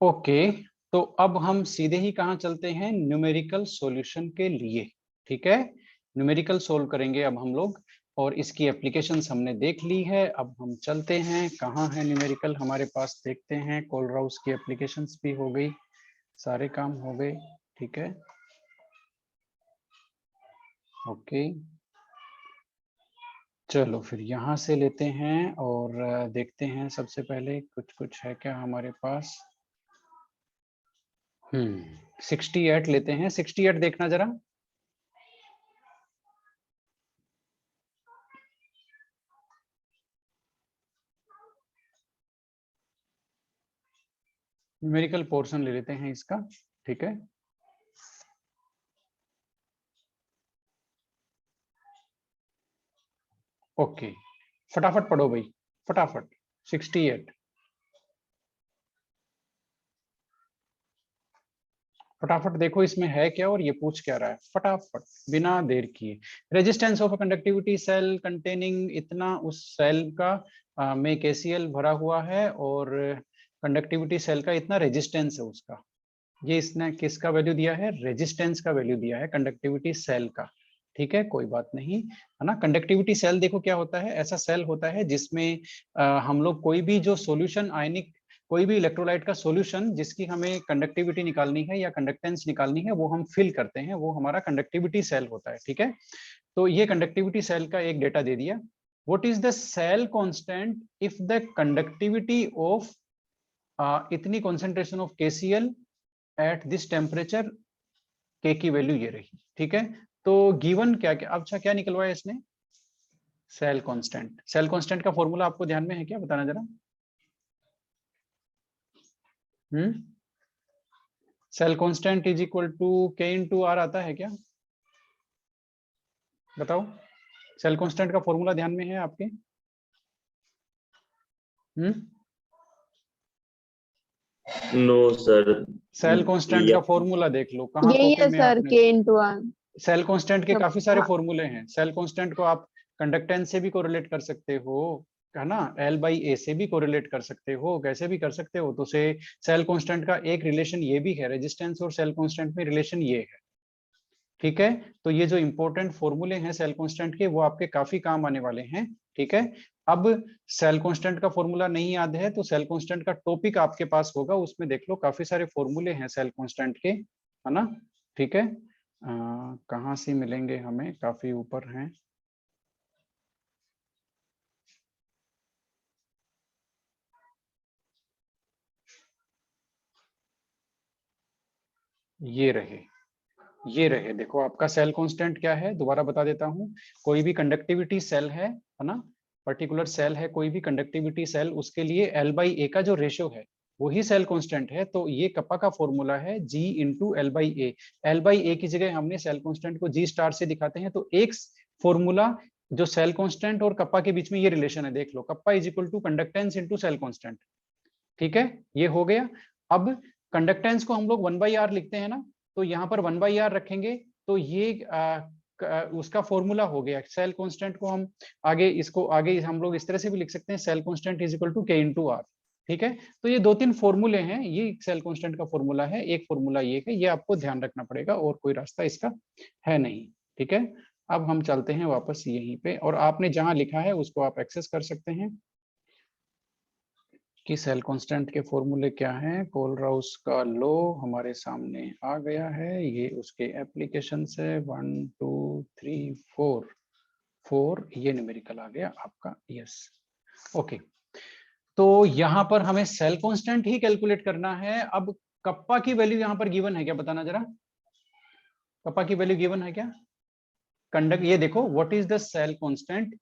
Okay, तो अब हम सीधे ही कहाँ चलते हैं, न्यूमेरिकल सॉल्यूशन के लिए। ठीक है, न्यूमेरिकल सोल्व करेंगे अब हम लोग, और इसकी एप्लीकेशंस हमने देख ली है। अब हम चलते हैं, कहाँ है न्यूमेरिकल हमारे पास, देखते हैं। कोलराउस की एप्लीकेशंस भी हो गई, सारे काम हो गए। ठीक है, ओके, चलो फिर यहाँ से लेते हैं और देखते हैं। सबसे पहले कुछ है क्या हमारे पास। 68 लेते हैं। 68 देखना जरा। न्यूमेरिकल पोर्शन ले लेते हैं इसका। ठीक है, ओके, फटाफट पढ़ो भाई, फटाफट। 68 फटाफट देखो इसमें है क्या और ये पूछ क्या रहा है, फटाफट बिना देर किए। Resistance of a conductivity cell containing, इतना उस सेल का में केसीएल भरा हुआ है, और कंडक्टिविटी सेल का इतना रेजिस्टेंस है उसका। ये इसने किसका वैल्यू दिया है, रेजिस्टेंस का वैल्यू दिया है कंडक्टिविटी सेल का। ठीक है, कोई बात नहीं, है ना। कंडक्टिविटी सेल देखो क्या होता है, ऐसा सेल होता है जिसमें हम लोग कोई भी जो सॉल्यूशन आयनिक, कोई भी इलेक्ट्रोलाइट का सॉल्यूशन जिसकी हमें कंडक्टिविटी निकालनी है या कंडक्टेंस निकालनी है, वो हम फिल करते हैं, वो हमारा कंडक्टिविटी सेल होता है। ठीक है, तो ये कंडक्टिविटी सेल का एक डेटा दे दिया। What is the cell constant if the conductivity of इतनी concentration of KCl at this temperature, K की वैल्यू ये रही। ठीक है, तो गिवन क्या क्या, अच्छा क्या निकलवाया इसने, सेल कांस्टेंट। सेल कांस्टेंट का फॉर्मूला आपको ध्यान में है क्या, बताना जरा। Cell constant is equal to K into R आता है क्या, बताओ। सेल कांस्टेंट का फॉर्मूला ध्यान में है आपके। No sir. सेल कांस्टेंट का फॉर्मूला देख लो, कहाँ यही कॉपी है में सर, आपने। के इंटू आर। सेल कांस्टेंट के काफी सारे हाँ। फॉर्मूले हैं। सेल कांस्टेंट को आप कंडक्टेंस से भी कोरिलेट कर सकते हो, है ना, एल बाई ए से भी कोरिलेट कर सकते हो, कैसे भी कर सकते हो। तो से सेल कांस्टेंट का एक रिलेशन ये भी है, रेजिस्टेंस और सेल कांस्टेंट में रिलेशन ये है। ठीक है, तो ये जो इंपॉर्टेंट फॉर्मूले हैं सेल कांस्टेंट के, वो आपके काफी काम आने वाले हैं। ठीक है, अब सेल कांस्टेंट का फॉर्मूला नहीं याद है तो सेल कांस्टेंट का टॉपिक आपके पास होगा, उसमें देख लो काफी सारे फॉर्मूले हैं सेल कांस्टेंट के, है ना। ठीक है, कहाँ से मिलेंगे हमें, काफी ऊपर हैं। ये रहे देखो, आपका सेल कांस्टेंट क्या है, दोबारा बता देता हूं। कोई भी कंडक्टिविटी सेल है ना, पर्टिकुलर सेल है कोई भी कंडक्टिविटी सेल, उसके लिए एल बाई ए का जो रेशियो है वही सेल कांस्टेंट है। तो ये कप्पा का फॉर्मूला है G into L by A. L by A की जगह हमने सेल कांस्टेंट को G स्टार से दिखाते हैं, तो एक फॉर्मूला जो सेल कांस्टेंट और कप्पा के बीच में ये रिलेशन है, देख लो, kappa is equal to conductance into cell constant. ठीक है, ये हो गया। अब कंडक्टेंस को हम लोग 1/r लिखते हैं ना, तो यहाँ पर 1/r रखेंगे, तो ये उसका फॉर्मूला हो गया। सेल कांस्टेंट को हम आगे, इसको आगे हम लोग इस तरह से भी लिख सकते हैं, cell constant is equal to K into R. ठीक है, तो ये 2-3 फॉर्मूले हैं, ये सेल कांस्टेंट का फॉर्मूला है, एक फॉर्मूला ये है, ये आपको ध्यान रखना पड़ेगा, और कोई रास्ता इसका है नहीं। ठीक है, अब हम चलते हैं वापस यहीं पे, और आपने जहां लिखा है उसको आप एक्सेस कर सकते हैं कि सेल कांस्टेंट के फॉर्मूले क्या हैं। कोलराउस का लॉ हमारे सामने आ गया है, ये उसके एप्लीकेशन से 1 2 3 4 ये न्यूमेरिकल आ गया आपका, यस। ओके, तो यहाँ पर हमें सेल कांस्टेंट ही कैलकुलेट करना है। अब कप्पा की वैल्यू यहाँ पर गिवन है क्या, बताना जरा। कप्पा की वैल्यू गिवन है क्या, कंडक्ट, ये देखो, what is the cell constant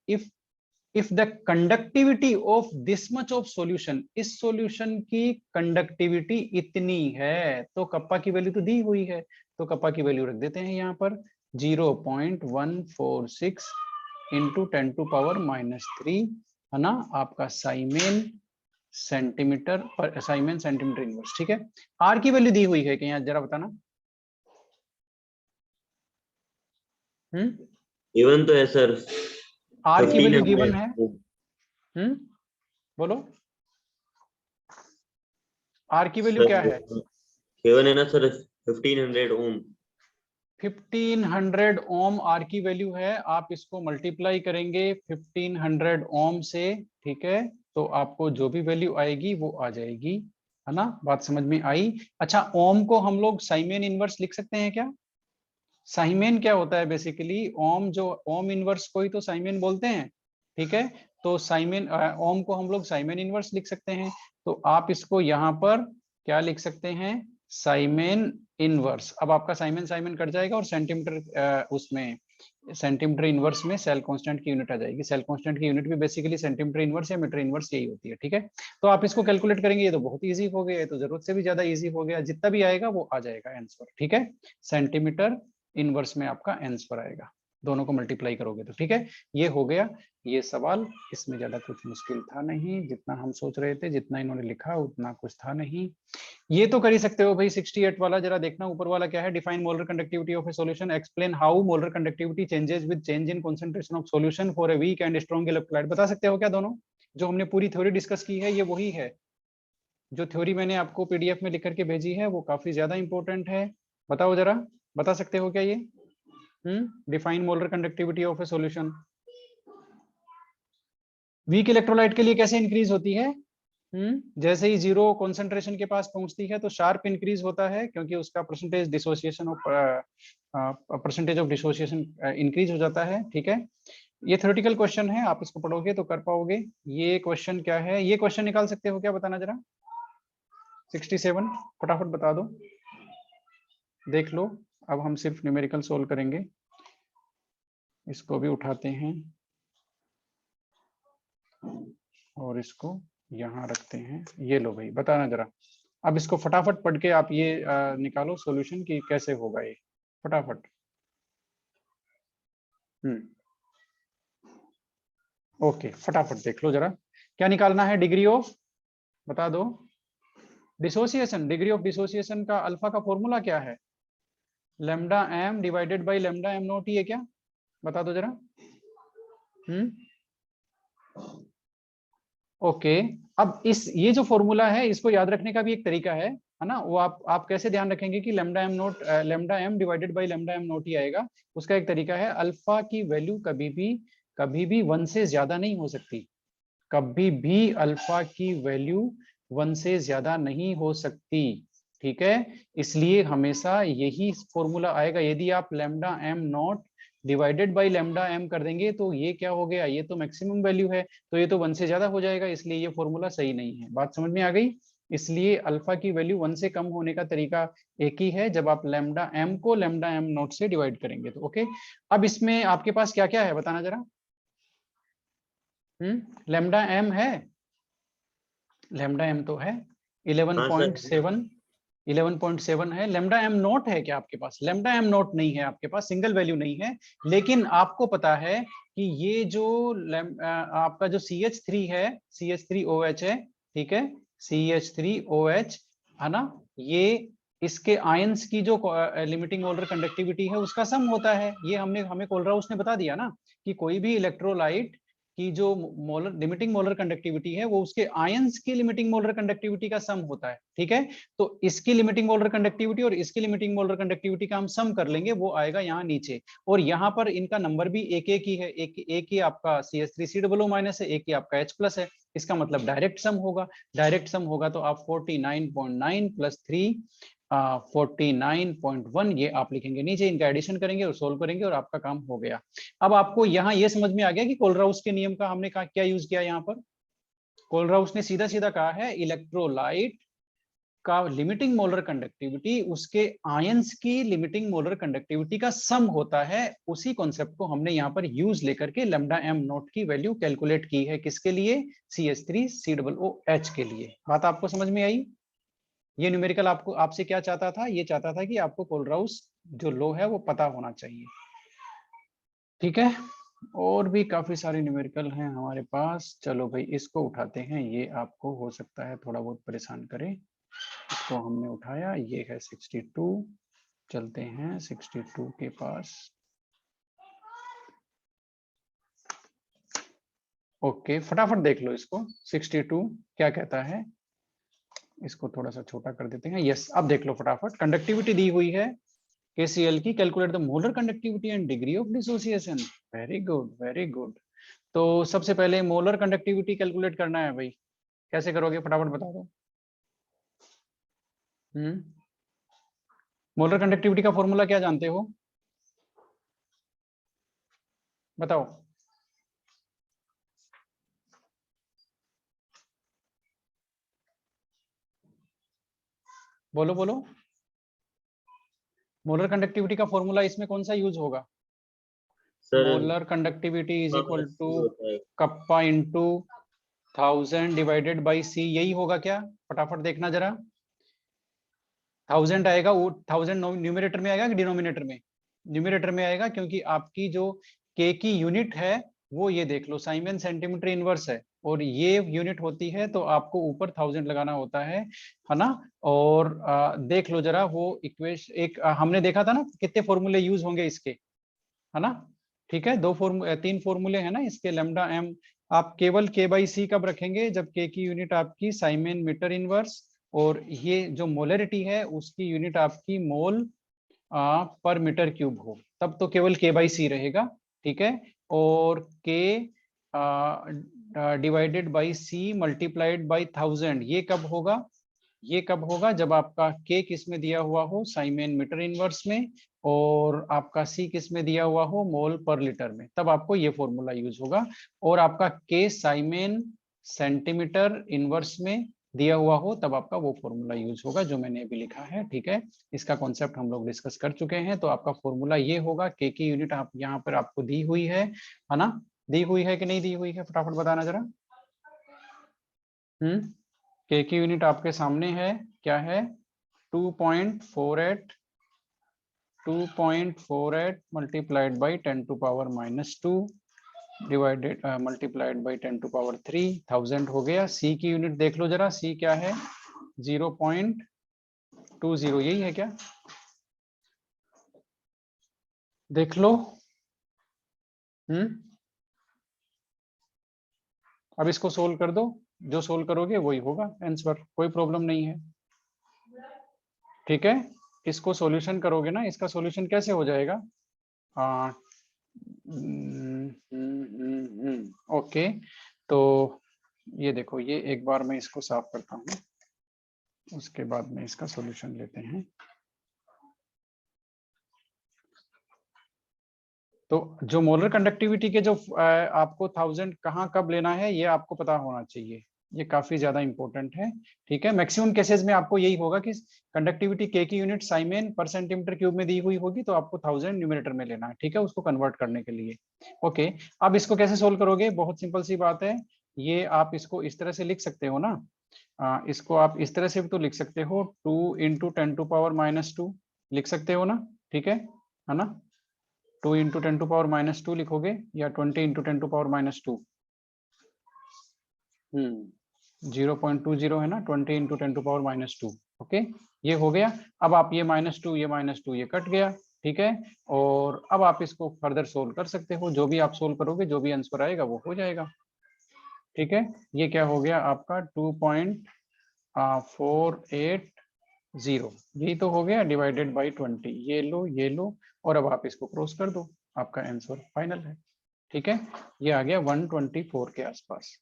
if the conductivity of this much of solution, इस सॉल्यूशन की कंडक्टिविटी इतनी है, तो कप्पा की वैल्यू तो दी हुई है, तो कप्पा की वैल्यू रख देते हैं यहाँ पर 0.146 इंटू 10⁻³ है ना, आपका साइमेन सेंटीमीटर पर, साइमेन सेंटीमीटर इनवर्स। ठीक है, आर की वैल्यू दी हुई है क्या, जरा बताना। इवन तो है सर, आर की 15 वैल्यू है गिवन है। बोलो, आर की वैल्यू क्या है? केवन है ना सर 1500 ओम। 1500 ओम आर की वैल्यू है। आप इसको मल्टीप्लाई करेंगे 1500 ओम से, ठीक है, तो आपको जो भी वैल्यू आएगी वो आ जाएगी, है ना? बात समझ में आई? अच्छा, ओम को हम लोग साइमेन इनवर्स लिख सकते हैं क्या? साइमेन क्या होता है बेसिकली? ओम, जो ओम इनवर्स को ही तो साइमेन बोलते हैं, ठीक है। तो साइमेन ओम को हम लोग साइमेन इनवर्स लिख सकते हैं। तो आप इसको यहाँ पर क्या लिख सकते हैं? साइमेन इनवर्स। अब आपका साइमेन साइमेन कट जाएगा और सेंटीमीटर उसमें सेंटीमीटर इनवर्स में सेल कांस्टेंट की यूनिट आ जाएगी। सेल कांस्टेंट की यूनिट भी बेसिकली सेंटीमीटर इनवर्स या मीटर इनवर्स यही होती है, ठीक है। तो आप इसको कैलकुलेट करेंगे, ये तो बहुत इजी हो गया, ये तो जरूरत से भी ज्यादा इजी हो गया। जितना भी आएगा वो आ जाएगा आंसर, ठीक है। सेंटीमीटर इनवर्स में आपका आंसर आएगा, दोनों को मल्टीप्लाई करोगे तो, ठीक है। ये हो गया ये सवाल। इसमें ज्यादा कुछ मुश्किल था नहीं, जितना हम सोच रहे थे, जितना इन्होंने लिखा उतना कुछ था नहीं। ये तो कर ही सकते हो भाई। 68 वाला जरा देखना, ऊपर वाला क्या है? Define molar conductivity of a solution, explain how molar conductivity changes with change in concentration of solution for a weak and strong electrolyte. बता सकते हो क्या? दोनों जो हमने पूरी थ्योरी डिस्कस की है ये वही है। जो थ्योरी मैंने आपको पीडीएफ में लिख करके भेजी है वो काफी ज्यादा इंपॉर्टेंट है। बताओ जरा, बता सकते हो क्या ये? Define molar conductivity of a solution. Weak electrolyte के लिए कैसे इंक्रीज होती है? जैसे ही जीरो कॉन्सेंट्रेशन के पास पहुंचती है तो शार्प इंक्रीज होता है, क्योंकि उसका परसेंटेज डिसोसिएशन इंक्रीज हो जाता है, ठीक है। ये थ्योरेटिकल क्वेश्चन है, आप इसको पढ़ोगे तो कर पाओगे। ये क्वेश्चन क्या है? ये क्वेश्चन निकाल सकते हो क्या? बताना जरा। 67 फटाफट बता दो, देख लो। अब हम सिर्फ न्यूमेरिकल सोल्व करेंगे। इसको भी उठाते हैं और इसको यहाँ रखते हैं। ये लो भाई, बताना जरा। अब इसको फटाफट पढ़ के आप ये निकालो सॉल्यूशन की कैसे होगा ये, फटाफट। ओके, फटाफट देख लो जरा। क्या निकालना है? डिग्री ऑफ, बता दो। डिसोसिएशन, डिग्री ऑफ डिसोसिएशन का अल्फा का फॉर्मूला क्या है? Lambda M divided by lambda M naught ही है क्या? बता दो जरा। ओके। अब इस ये जो फॉर्मूला है इसको याद रखने का भी एक तरीका है ना? वो आप कैसे ध्यान रखेंगे कि lambda M naught lambda M divided by lambda M naught ही आएगा। उसका एक तरीका है, अल्फा की वैल्यू कभी भी 1 से ज्यादा नहीं हो सकती। कभी भी अल्फा की वैल्यू 1 से ज्यादा नहीं हो सकती, ठीक है। इसलिए हमेशा यही फॉर्मूला आएगा। यदि आप lambda M naught divided by lambda M कर देंगे तो ये क्या हो गया? ये तो मैक्सिमम वैल्यू है, तो ये तो 1 से ज्यादा हो जाएगा, इसलिए ये फॉर्मूला सही नहीं है। बात समझ में आ गई? इसलिए अल्फा की वैल्यू 1 से कम होने का तरीका एक ही है, जब आप लेमडा एम को लेमडा एम नॉट से डिवाइड करेंगे तो। ओके, अब इसमें आपके पास क्या क्या है बताना जरा। लेमडा एम है, लेमडा एम तो है हाँ सर 11.7, 11.7 है। लेमडा एम नॉट है क्या आपके पास? लेमडा एम नॉट नहीं है आपके पास, सिंगल वैल्यू नहीं है। लेकिन आपको पता है कि ये जो आपका जो CH3 है, CH3OH है, ठीक है, CH3OH है ना, ये इसके आयंस की जो लिमिटिंग मोलर कंडक्टिविटी है उसका सम होता है। ये हमें कोलराउस ने बता दिया ना कि कोई भी इलेक्ट्रोलाइट की जो मोलर लिमिटिंग मोलर कंडक्टिविटी है वो उसके आयंस की लिमिटिंग मोलर कंडक्टिविटी का सम होता है, ठीक है। तो इसकी लिमिटिंग मोलर कंडक्टिविटी और इसकी लिमिटिंग मोलर कंडक्टिविटी का हम सम कर लेंगे, वो आएगा यहाँ नीचे। और यहाँ पर इनका नंबर भी एक एक ही है, एक ही आपका CH3COO माइनस है, एक ही आपका H प्लस है। इसका मतलब डायरेक्ट सम होगा। डायरेक्ट सम होगा तो आप 49.9 प्लस 3 49.1 ये आप लिखेंगे नीचे, इनका एडिशन करेंगे और सोल्व करेंगे और आपका काम हो गया। अब आपको यहाँ ये समझ में आ गया कि कोलराउस के नियम का हमने क्या यूज किया यहाँ पर। कोलराउस ने सीधा सीधा कहा है इलेक्ट्रोलाइट का लिमिटिंग मोलर कंडक्टिविटी उसके आयंस की लिमिटिंग मोलर कंडक्टिविटी का सम होता है। उसी कॉन्सेप्ट को हमने यहाँ पर यूज लेकर के लेमडा एम नॉट की वैल्यू कैलकुलेट की है। किसके लिए? CH3COOH के लिए। बात आपको समझ में आई? ये न्यूमेरिकल आपको आपसे क्या चाहता था? ये चाहता था कि आपको कोलराउस जो लो है वो पता होना चाहिए, ठीक है। और भी काफी सारे न्यूमेरिकल हैं हमारे पास। चलो भाई इसको उठाते हैं, ये आपको हो सकता है थोड़ा बहुत परेशान करे। इसको हमने उठाया, ये है 62। चलते हैं 62 के पास। ओके, फटाफट देख लो इसको। 62 क्या कहता है? इसको थोड़ा सा छोटा कर देते हैं। यस, अब देख लो फटाफट, कंडक्टिविटी दी हुई है KCl की, calculate the molar conductivity and degree of dissociation. Very good, very good. तो सबसे पहले मोलर कंडक्टिविटी कैलकुलेट करना है भाई, कैसे करोगे फटाफट बता दो। मोलर कंडक्टिविटी का फॉर्मूला क्या जानते हो, बताओ। बोलो बोलो, मोलर कंडक्टिविटी का फॉर्मूला इसमें कौन सा यूज होगा। Sir molar conductivity is equal to होता है। Kappa into 1000 divided by C, यही होगा क्या, फटाफट देखना जरा। 1000 आएगा, वो 1000 न्यूमरेटर में आएगा कि डिनोमिनेटर में, न्यूमरेटर में आएगा, क्योंकि आपकी जो K की यूनिट है वो ये देख लो साइमन सेंटीमीटर इनवर्स है, और ये यूनिट होती है तो आपको ऊपर 1000 लगाना होता है ना। और देख लो जरा वो इक्वेशन, एक हमने देखा था ना कितने फॉर्मूले यूज होंगे इसके, है ना। ठीक है, तीन फॉर्मूले हैं ना इसके, लैम्डा एम। आप केवल K बाई C कब रखेंगे, जब K की यूनिट आपकी साइमन मीटर इनवर्स, और ये जो मोलरिटी है उसकी यूनिट आपकी मोल पर मीटर क्यूब हो, तब तो केवल K बाई C रहेगा। ठीक है, और K divided by C multiplied by 1000, ये कब होगा, ये कब होगा, जब आपका K किस में दिया हुआ हो, साइमन मीटर इनवर्स में, और आपका C किस में दिया हुआ हो, मोल पर लीटर में, तब आपको ये फॉर्मूला यूज होगा। और आपका K साइमन सेंटीमीटर इनवर्स में दिया हुआ हो, तब आपका वो फॉर्मूला यूज होगा जो मैंने अभी लिखा है। ठीक है, इसका कॉन्सेप्ट हम लोग डिस्कस कर चुके हैं। तो आपका फॉर्मूला ये होगा, K की यूनिट आप यहाँ पर आपको दी हुई है ना, दी हुई है कि नहीं दी हुई है, फटाफट बताना जरा। K की यूनिट आपके सामने है, क्या है, 2.48 multiplied by 10 to power -2 divided multiplied by 10 to power 3, 1000 हो गया। C की यूनिट देख लो जरा, C क्या है, 0.20, यही है क्या, देख लो। अब इसको सोल्व कर दो, जो सोल्व करोगे वही होगा आंसर, कोई प्रॉब्लम नहीं है। ठीक है, इसको सॉल्यूशन करोगे ना, इसका सॉल्यूशन कैसे हो जाएगा, ओके। तो ये देखो, ये एक बार मैं इसको साफ करता हूँ, उसके बाद में इसका सॉल्यूशन लेते हैं। तो जो मोलर कंडक्टिविटी के जो आपको 1000 कहाँ कब लेना है, ये आपको पता होना चाहिए, ये काफी ज्यादा इंपॉर्टेंट है। ठीक है, मैक्सिमम केसेस में आपको यही होगा कि कंडक्टिविटी K की यूनिट साइमन पर सेंटीमीटर क्यूब में दी हुई होगी, तो आपको 1000 न्यूमरेटर में लेना है। ठीक है, उसको कन्वर्ट करने के लिए। ओके, अब इसको कैसे सोल्व करोगे, बहुत सिंपल सी बात है, ये आप इसको इस तरह से लिख सकते हो ना, इसको आप इस तरह से भी तो लिख सकते हो, 2 इंटू 10 टू पावर -2 लिख सकते हो ना। ठीक है ना, 2 इंटू 10 टू पावर -2 लिखोगे, या 20 इंटू 10 टू पावर -2, 0.20 है ना, 20 इंटू 10 टू पावर -2। ओके, ये हो गया। अब आप ये -2 ये कट गया। ठीक है, और अब आप इसको फर्दर सोल्व कर सकते हो, जो भी आप सोल्व करोगे जो भी आंसर आएगा वो हो जाएगा। ठीक है, ये क्या हो गया आपका 2.480, यही तो हो गया, डिवाइडेड बाई 20, ये लो, और अब आप इसको क्रॉस कर दो, आपका आंसर फाइनल है। ठीक है, ये आ गया 124 के आसपास।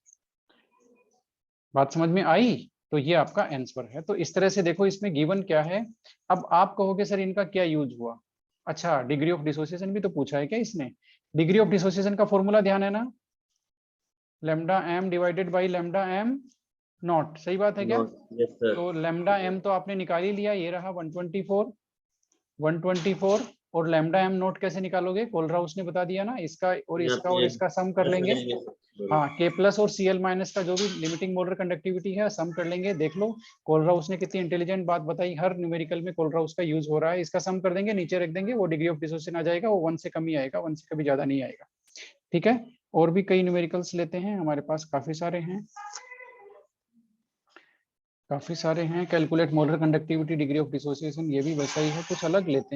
बात समझ में आई, तो ये आपका आंसर है। तो इस तरह से देखो, इसमें गिवन क्या है। अब आप कहोगे सर इनका क्या यूज हुआ, अच्छा डिग्री ऑफ डिसोसिएशन भी तो पूछा है क्या इसने। डिग्री ऑफ डिसोसिएशन का फॉर्मूला ध्यान है ना, lambda M divided by lambda M naught, सही बात है क्या। Yes sir. तो लैम्डा एम तो आपने निकाल ही लिया, ये रहा 124, और लैम्डा एम नोट कैसे निकालोगे, कोलराउस ने बता दिया ना, इसका और इसका सम कर लेंगे। हाँ, K प्लस और Cl माइनस का जो भी लिमिटिंग मोलर कंडक्टिविटी है सम कर लेंगे। देख लो कोलराउस ने कितनी इंटेलिजेंट बात बताई, हर न्यूमेरिकल में कोलराउस का यूज हो रहा है। इसका सम कर देंगे, नीचे रख देंगे, वो डिग्री ऑफ डिसोसिएशन आ जाएगा, वो 1 से कम ही आएगा, 1 से कभी ज्यादा नहीं आएगा। ठीक है, और भी कई न्यूमेरिकल्स लेते हैं, हमारे पास काफी सारे हैं, calculate molar conductivity degree of dissociation, ये भी वैसा ही है, कुछ अलग लेते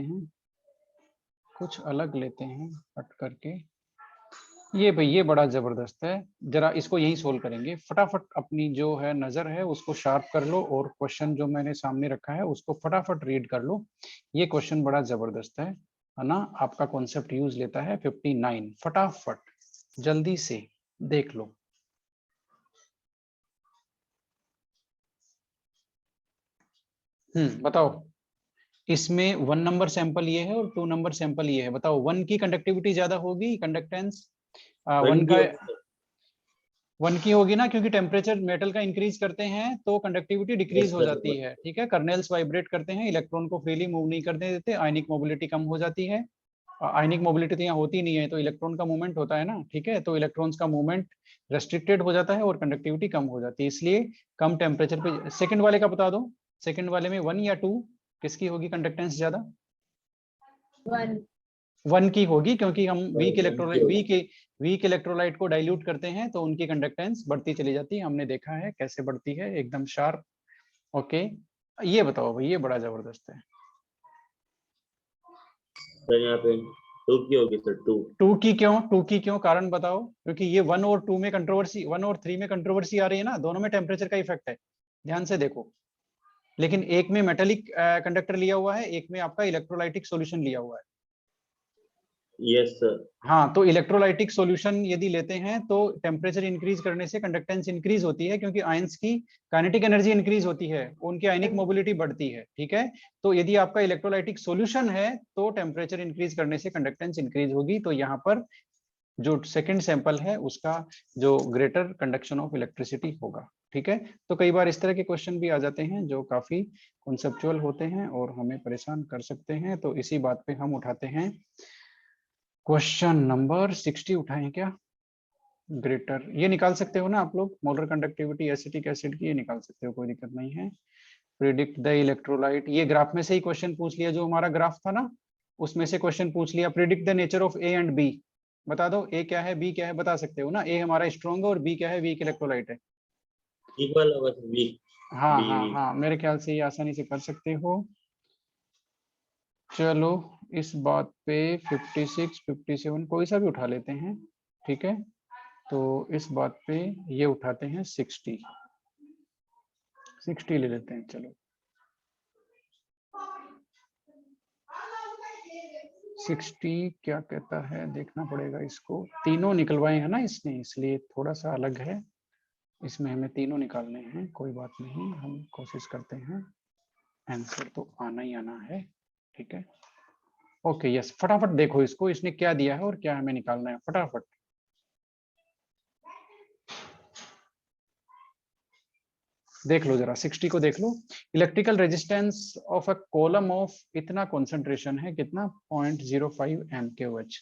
हैं, हट करके। ये भाई ये बड़ा जबरदस्त है, जरा इसको यही सोल्व करेंगे। फटाफट अपनी जो है नजर है उसको शार्प कर लो और क्वेश्चन जो मैंने सामने रखा है उसको फटाफट रीड कर लो। ये क्वेश्चन बड़ा जबरदस्त है ना। आपका कॉन्सेप्ट यूज लेता है 59। फटाफट जल्दी से देख लो। बताओ। इसमें 1 नंबर सैंपल ये है और 2 नंबर सैंपल ये है। बताओ 1 की कंडक्टिविटी ज्यादा होगी, कंडक्टेंस 1 1 की का होगी सर। 1 की होगी ना, क्योंकि टेम्परेचर मेटल का इंक्रीज करते हैं तो कंडक्टिविटी डिक्रीज यस हो सर। जाती है। ठीक है, कर्नेल्स वाइब्रेट करते हैं, इलेक्ट्रॉन को फ्रीली मूव नहीं करने देते, आयनिक मोबिलिटी कम हो जाती है। आयनिक मोबिलिटी तो यहाँ होती नहीं है, तो इलेक्ट्रॉन का मूवमेंट होता है ना। ठीक है, तो इलेक्ट्रॉन्स का मूवमेंट रेस्ट्रिक्टेड हो जाता है और कंडक्टिविटी कम हो जाती है, इसलिए कम टेम्परेचर पे। सेकंड वाले का बता दो, सेकंड वाले में 1 या 2 किसकी होगी कंडक्टेंस ज्यादा? 1 1 की होगी, क्योंकि हम वीक 1 की होगी। वीक इलेक्ट्रोलाइट को डाइल्यूट करते हैं तो उनकी कंडक्टेंस बढ़ती चली जाती है। हमने देखा है कैसे बढ़ती है, एकदम शार्प। ओके, ये बताओ भाई, ये बड़ा जबरदस्त है। सर यहाँ पे 2 की होगी सर, 2। 2 की क्यों, कारण बताओ। क्योंकि ये 1 और 2 में कंट्रोवर्सी, 1 और 3 में कंट्रोवर्सी आ रही है ना, दोनों में टेम्परेचर का इफेक्ट है, ध्यान से देखो। लेकिन एक में मेटेलिक कंडक्टर लिया हुआ है, एक में आपका इलेक्ट्रोलाइटिक सोल्यूशन लिया हुआ है। Yes sir. हाँ, तो इलेक्ट्रोलाइटिक सॉल्यूशन यदि लेते हैं तो टेम्परेचर इंक्रीज करने से कंडक्टेंस इंक्रीज होती है, क्योंकि आयंस की काइनेटिक एनर्जी इंक्रीज होती है, उनकी आयनिक मोबिलिटी बढ़ती है। ठीक है, तो यदि आपका इलेक्ट्रोलाइटिक सॉल्यूशन है तो टेम्परेचर इंक्रीज करने से कंडक्टेंस इंक्रीज होगी। तो यहाँ पर जो सेकंड सैंपल है उसका जो ग्रेटर कंडक्शन ऑफ इलेक्ट्रिसिटी होगा। ठीक है, तो कई बार इस तरह के क्वेश्चन भी आ जाते हैं जो काफी कॉन्सेप्चुअल होते हैं और हमें परेशान कर सकते हैं, तो इसी बात पे हम उठाते हैं क्वेश्चन नंबर 60। उठाएं क्या? ग्रेटर, ये निकाल सकते हो ना आप लोग, मोलर कंडक्टिविटी एसिटिक एसिड की, ये निकाल सकते हो, कोई दिक्कत नहीं है। प्रिडिक्ट द इलेक्ट्रोलाइट, ये ग्राफ में से ही क्वेश्चन पूछ लिया, जो हमारा ग्राफ था ना उसमें से क्वेश्चन पूछ लिया। Predict the nature of A and B, बता दो ए क्या है बी क्या है, बता सकते हो ना। ए हमारा स्ट्रॉन्ग है और बी क्या है, वीक इलेक्ट्रोलाइट है। इक्वल होगा सर, वीक। हाँ बी हाँ वीक। हाँ, मेरे ख्याल से ये आसानी से कर सकते हो। चलो इस बात पे 56 57 कोई सा भी उठा लेते हैं। ठीक है, तो इस बात पे ये उठाते हैं 60 ले लेते हैं। चलो 60 क्या कहता है देखना पड़ेगा इसको। तीनों निकलवाए हैं ना इसने, इसलिए थोड़ा सा अलग है। इसमें हमें तीनों निकालने हैं, कोई बात नहीं, हम कोशिश करते हैं। आंसर तो आना ही आना है। ठीक है, ओके यस, फटाफट देखो इसको, इसने क्या दिया है और क्या हमें निकालना है, फटाफट देख लो जरा। 60 को देख लो। Electrical resistance of a column of इतना कॉन्सेंट्रेशन है, कितना 0.05 MKOH,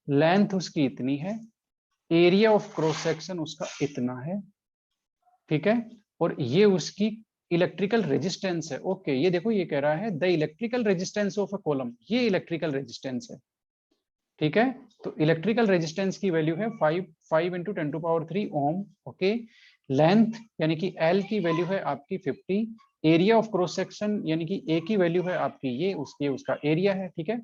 लेंथ उसकी इतनी है, एरिया ऑफ क्रॉस सेक्शन उसका इतना है। ठीक है, और ये उसकी इलेक्ट्रिकल रेजिस्टेंस है। ओके, ये देखो ये कह रहा है the electrical resistance of a column, ये इलेक्ट्रिकल रेजिस्टेंस है। ठीक है, तो इलेक्ट्रिकल रेजिस्टेंस की वैल्यू है 5 × 10⁻³ ओम। ओके, लेंथ यानी कि एल की वैल्यू है आपकी 50, एरिया ऑफ क्रॉस सेक्शन यानी कि ए की वैल्यू है आपकी ये उसकी उसका एरिया है। ठीक है,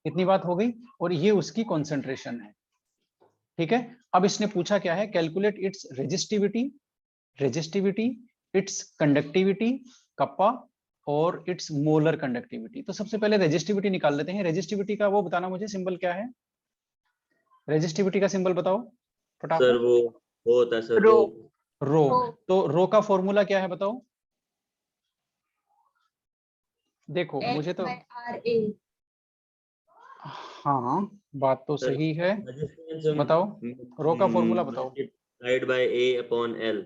इतनी बात हो गई, और ये उसकी कॉन्सेंट्रेशन है। ठीक है, अब इसने पूछा क्या है, calculate its resistivity, it's conductivity kappa और इट्स मोलर कंडक्टिविटी। तो सबसे पहले रेजिस्टिविटी निकाल लेते हैं। रेजिस्टिविटी का वो बताना मुझे, सिंबल क्या है, रेजिस्टिविटी का सिंबल बताओ सर फटाफट। वो होता है सर, रो रो, तो रो का फॉर्मूला क्या है बताओ। देखो मुझे तो H/RA। हाँ बात तो सर सही है, रेजिस्टेंस बताओ रो का फॉर्मूला बताओ। Multiplied by A/L।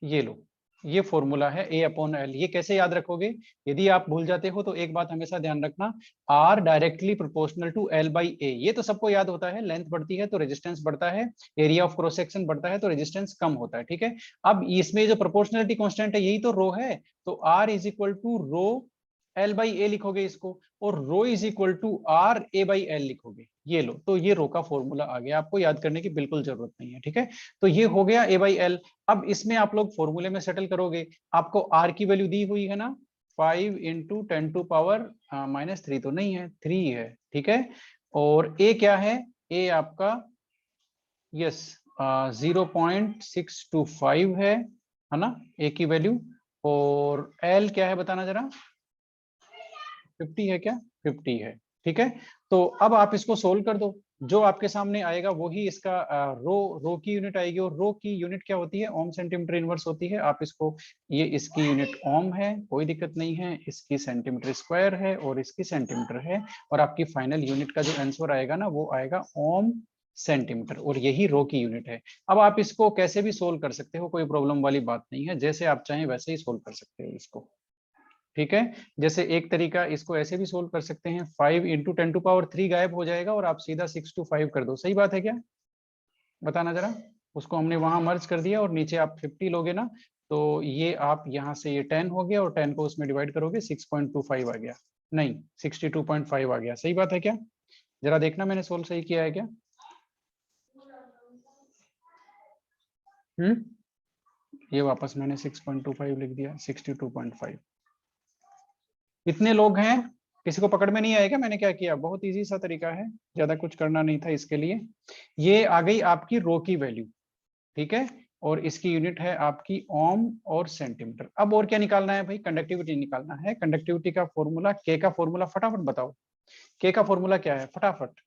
ये लो, ये फॉर्मूला है A/L। ये कैसे याद रखोगे, यदि आप भूल जाते हो तो एक बात हमेशा ध्यान रखना, R directly proportional to L/A। ये तो सबको याद होता है, लेंथ बढ़ती है तो रेजिस्टेंस बढ़ता है, एरिया ऑफ क्रॉस सेक्शन बढ़ता है तो रेजिस्टेंस कम होता है। ठीक है, अब इसमें जो प्रोपोर्शनलिटी कांस्टेंट है यही तो रो है, तो R = रो L/A लिखोगे इसको, और रो R/A/L लिखोगे। ये लो, तो ये रो का फॉर्मूला आ गया, आपको याद करने की बिल्कुल जरूरत नहीं है। ठीक है, तो ये हो गया A/L। अब इसमें आप लोग फॉर्मूले में सेटल करोगे, आपको R की वैल्यू दी हुई है ना, 5 × 10⁻³ तो नहीं है, 3 है। ठीक है, और ए क्या है, ए आपका यस 0.625 है ना, ए की वैल्यू। और एल क्या है बताना जरा, 50 है क्या, 50 है। ठीक है, तो अब आप इसको सोल्व कर दो, जो आपके सामने आएगा वही इसका रो की यूनिट आएगी। और रो की यूनिट क्या होती है, ओम सेंटीमीटर इनवर्स होती है। आप इसको, ये इसकी यूनिट ओम है, कोई दिक्कत नहीं है, इसकी सेंटीमीटर स्क्वायर है और इसकी सेंटीमीटर है। और आपकी फाइनल यूनिट का जो आंसर आएगा ना, वो आएगा ओम सेंटीमीटर, और यही रो की यूनिट है। अब आप इसको कैसे भी सोल्व कर सकते हो, कोई प्रॉब्लम वाली बात नहीं है, जैसे आप चाहें वैसे ही सोल्व कर सकते हो इसको। ठीक है, जैसे एक तरीका इसको ऐसे भी सोल्व कर सकते हैं, 5 इंटू 10⁻³ गायब हो जाएगा और आप सीधा 6 to 5 कर दो। सही बात है क्या, बताना जरा। उसको हमने वहां मर्ज कर दिया और नीचे आप 50 लोगे ना, तो ये आप यहाँ से ये 10 हो गया और 10 को उसमें डिवाइड करोगे 6.25 आ गया, नहीं 62.5 आ गया। सही बात है क्या, जरा देखना मैंने सोल्व सही किया है क्या। ये वापस मैंने 6.25 लिख दिया, 62.5। इतने लोग हैं, किसी को पकड़ में नहीं आएगा मैंने क्या किया, बहुत इजी सा तरीका है, ज्यादा कुछ करना नहीं था इसके लिए। ये आ गई आपकी रो की वैल्यू, ठीक है, और इसकी यूनिट है आपकी ओम और सेंटीमीटर। अब और क्या निकालना है भाई, कंडक्टिविटी निकालना है। कंडक्टिविटी का फॉर्मूला, के का फॉर्मूला फटाफट बताओ, के का फॉर्मूला क्या है फटाफट,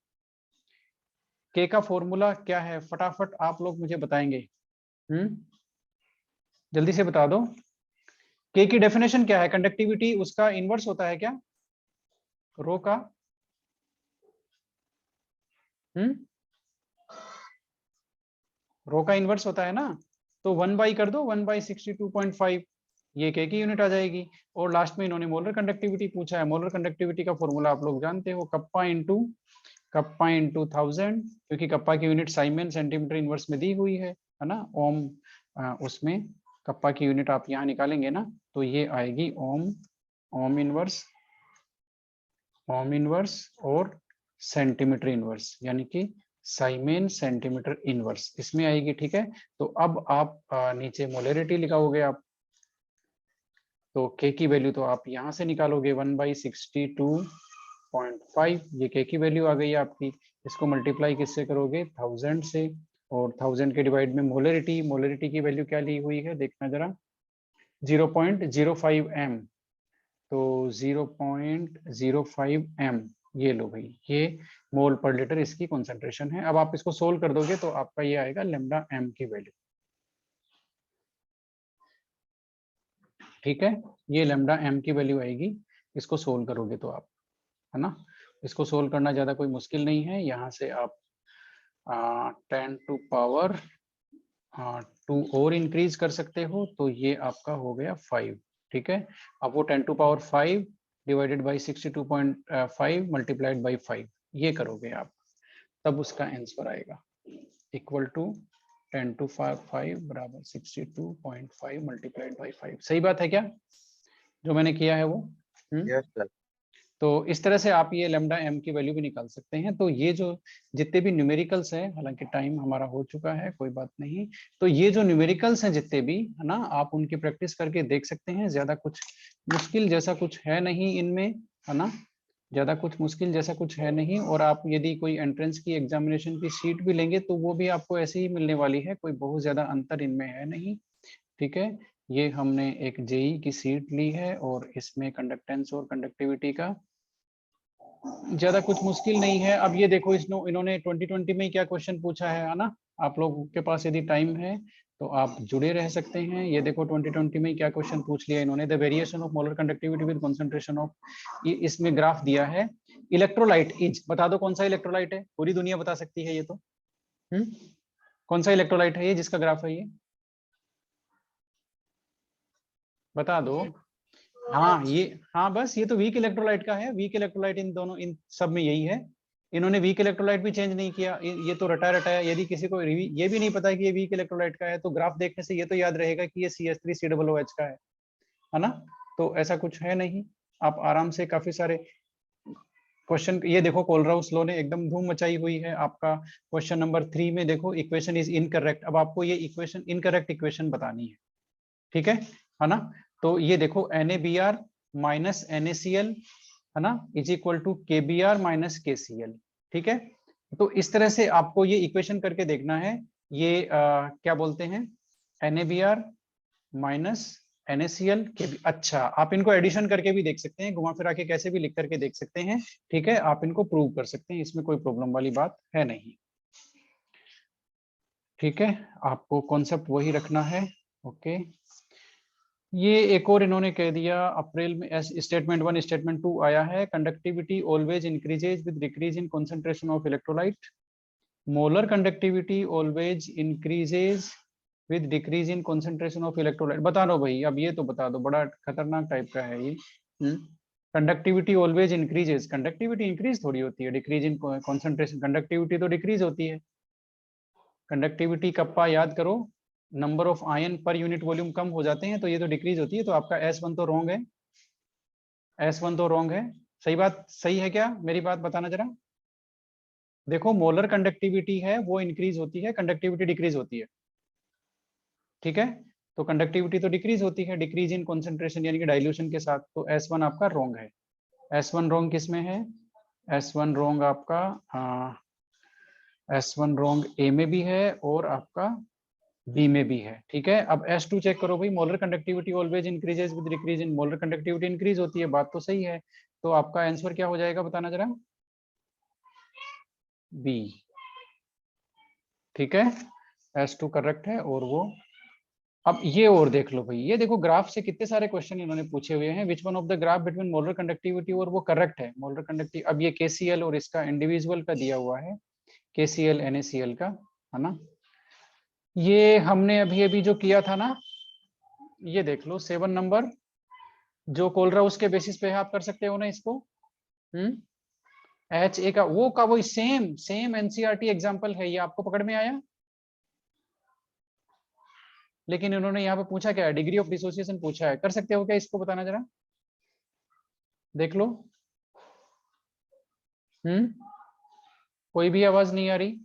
के का फॉर्मूला क्या है फटाफट आप लोग मुझे बताएंगे। जल्दी से बता दो, के की डेफिनेशन क्या है, कंडक्टिविटी उसका इनवर्स होता है क्या, रो का। रो का इनवर्स होता है ना, तो 1 बाई कर दो, 1/62.5, ये के की यूनिट आ जाएगी। और लास्ट में इन्होंने मोलर कंडक्टिविटी पूछा है, मोलर कंडक्टिविटी का फॉर्मूला आप लोग जानते हो, कप्पा इंटू 1000, क्योंकि कप्पा की यूनिट साइमन सेंटीमीटर इनवर्स में दी हुई है ना, ओम उसमें कप्पा की यूनिट आप यहाँ निकालेंगे ना, तो ये आएगी ओम इनवर्स और सेंटीमीटर इनवर्स, यानी कि साइमेन सेंटीमीटर इनवर्स इसमें आएगी। ठीक है, तो अब आप नीचे मोलरिटी लिखाओगे आप, तो के की वैल्यू तो आप यहाँ से निकालोगे 1/62.5, ये के की वैल्यू आ गई आपकी। इसको मल्टीप्लाई किससे करोगे, 1000 से, और 1000 के डिवाइड में मोलरिटी की वैल्यू क्या ली हुई है देखना जरा, 0.05 m, तो 0.05 m, ये लो भाई, ये मोल पर लीटर इसकी कॉन्सेंट्रेशन है। अब आप इसको सोल्व कर दोगे तो आपका ये आएगा लैम्डा m की वैल्यू। ठीक है, ये लैम्डा m की वैल्यू आएगी, इसको सोल्व करोगे तो आप, है ना, इसको सोल्व करना ज्यादा कोई मुश्किल नहीं है। यहाँ से आप 10⁻² और इंक्रीज कर सकते हो, तो ये आपका हो गया 5। ठीक है, अब वो 10⁻5 डिवाइडेड बाई 62.5 मल्टीप्लाइड बाई 5 ये करोगे आप, तब उसका आंसर आएगा इक्वल टू 10⁵ बराबर 62.5 मल्टीप्लाइड बाई 5। सही बात है क्या, जो मैंने किया है वो। Yes sir. तो इस तरह से आप ये लैम्डा m की वैल्यू भी निकाल सकते हैं। तो ये जो जितने भी न्यूमेरिकल्स हैं, हालांकि टाइम हमारा हो चुका है, कोई बात नहीं, तो ये जो न्यूमेरिकल्स हैं जितने भी, है ना, आप उनकी प्रैक्टिस करके देख सकते हैं। ज्यादा कुछ मुश्किल जैसा कुछ है नहीं इनमें, है ना, ज्यादा कुछ मुश्किल जैसा कुछ है नहीं। और आप यदि कोई एंट्रेंस की एग्जामिनेशन की सीट भी लेंगे तो वो भी आपको ऐसे ही मिलने वाली है, कोई बहुत ज्यादा अंतर इनमें है नहीं। ठीक है, ये हमने एक जेई की सीट ली है और इसमें कंडक्टेंस और कंडक्टिविटी का ज्यादा कुछ मुश्किल नहीं है। अब ये देखो, इन्होंने 2020 में क्या क्वेश्चन पूछा है ना, आप लोगों के पास यदि टाइम है तो आप जुड़े रह सकते हैं। ये देखो 2020 में क्या क्वेश्चन पूछ लिया इन्होंने, the variation of molar conductivity with concentration of, इसमें ग्राफ दिया है। इलेक्ट्रोलाइट इज, बता दो कौन सा इलेक्ट्रोलाइट है, पूरी दुनिया बता सकती है ये तो। कौन सा इलेक्ट्रोलाइट है ये जिसका ग्राफ है ये, बता दो। हाँ ये, हाँ बस ये तो वीक इलेक्ट्रोलाइट का है, वीक इलेक्ट्रोलाइट इन दोनों, इन सब में यही है। इन्होंने वीक इलेक्ट्रोलाइट भी चेंज नहीं किया, ये तो रटाया रटाया। यदि किसी को ये भी नहीं पता कि ये वीक इलेक्ट्रोलाइट का है, तो ग्राफ देखने से ये तो याद रहेगा कि ये CH3COOH का है ना। तो ऐसा कुछ है नहीं, आप आराम से काफी सारे क्वेश्चन, ये देखो कोलराउस लॉ ने एकदम धूम मचाई हुई है। आपका क्वेश्चन नंबर 3 में देखो, इक्वेशन इज इनकरेक्ट, अब आपको ये इक्वेशन इनकरेक्ट इक्वेशन बतानी है। ठीक है ना, तो ये देखो NaBr माइनस NaCl, है ना, is equal to KBr minus KCl। ठीक है, तो इस तरह से आपको ये इक्वेशन करके देखना है। ये क्या बोलते हैं, NaBr माइनस NaCl के भी। अच्छा, आप इनको एडिशन करके भी देख सकते हैं, घुमा फिरा के कैसे भी लिख करके देख सकते हैं। ठीक है, आप इनको प्रूव कर सकते हैं, इसमें कोई प्रॉब्लम वाली बात है नहीं। ठीक है, आपको कॉन्सेप्ट वही रखना है। ओके, ये एक और इन्होंने कह दिया अप्रैल में स्टेटमेंट 1 स्टेटमेंट 2 आया है, conductivity always increases with decrease in concentration of electrolyte. Molar conductivity always increases with decrease in concentration of electrolyte. बता दो भाई, अब ये तो बता दो, बड़ा खतरनाक टाइप का है ये। Conductivity always increases, conductivity increase थोड़ी होती है, डिक्रीज इन कंसंट्रेशन, कंडक्टिविटी तो डिक्रीज होती है। कंडक्टिविटी कप्पा याद करो, number of ion per unit volume कम हो जाते हैं तो ये तो डिक्रीज होती है, तो आपका S1 तो रॉन्ग है, S1 तो रॉन्ग है। सही बात, सही है क्या, मेरी बात बताना जरा। देखो मोलर कंडक्टिविटी है वो इंक्रीज होती है, कंडक्टिविटी डिक्रीज होती है। ठीक है, तो कंडक्टिविटी तो डिक्रीज होती है, डिक्रीज इन कॉन्सेंट्रेशन यानी कि डाइल्यूशन के साथ, तो S1 आपका रॉन्ग है। S1 रॉन्ग किस में है, S1 रॉन्ग आपका S1 रॉन्ग A में भी है और आपका B में भी है। ठीक है, अब S2 चेक करो भाई, molar conductivity always increases with decrease in, molar conductivity increase होती है, बात तो सही है, तो आपका आंसर क्या हो जाएगा बताना जरा, B। ठीक है, S2 करेक्ट है। और वो अब ये और देख लो भाई, ये देखो ग्राफ से कितने सारे क्वेश्चन इन्होंने पूछे हुए हैं, which one of the graph between molar conductivity, और वो करेक्ट है मोलर कंडक्टिविटी। अब ये KCl और इसका इंडिविजुअल का दिया हुआ है, KCl NaCl का, है ना। ये हमने अभी अभी जो किया था ना, ये देख लो 7 नंबर जो कोल रहा उसके बेसिस पे आप कर सकते हो ना इसको। HA का वो सेम सेम NCERT एग्जांपल है, ये आपको पकड़ में आया। लेकिन उन्होंने यहाँ पे पूछा क्या है, डिग्री ऑफ डिसोसिएशन पूछा है, कर सकते हो क्या इसको बताना जरा, देख लो। कोई भी आवाज नहीं आ रही।